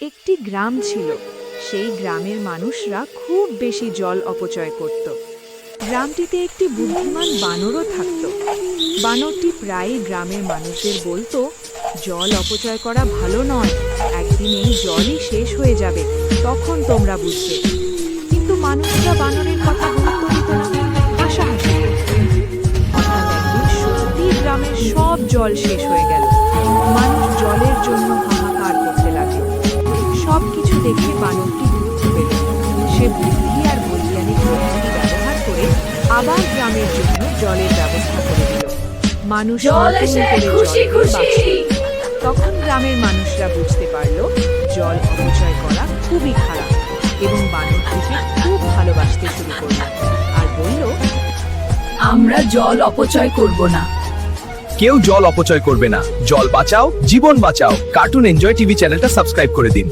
একটি গ্রাম ছিল। সেই গ্রামের মানুষরা খুব বেশি জল অপচয় করত। গ্রামটিতে একটি বুদ্ধিমান বানরও থাকত। বানরটি প্রায়ই গ্রামের মানুষদের বলতো, জল অপচয় করা ভালো নয়, একদিন এই জলই শেষ হয়ে যাবে, তখন তোমরা বুঝবে। কিন্তু মানুষরা বানরের কথা গুরুত্ব দিত না, হাসাহাসি করত। হঠাৎ একদিন সত্যিই গ্রামের সব জল শেষ হয়ে গেল। মানুষ জলের জন্য হাহাকার করতে লাগলো। সবকিছু দেখে বানরটি বুদ্ধি পেল। সে বুদ্ধি আর বৈজ্ঞানিক প্রযুক্তি ব্যবহার করে আবার গ্রামের জন্য জলের ব্যবস্থা করে দিল। মানুষ জল নতুন এসে করে খুশি জল খুশি। বাঁচত। তখন গ্রামের মানুষরা বুঝতে পারল জল অপচয় করা খুবই খারাপ, এবং বানরটিকে খুব ভালোবাসতে শুরু করল আর বলল, আমরা জল অপচয় করব না। কেউ জল অপচয় করবে না। জল বাঁচাও, জীবন বাঁচাও। কার্টুন এনজয় টিভি চ্যানেলটা সাবস্ক্রাইব করে দিন।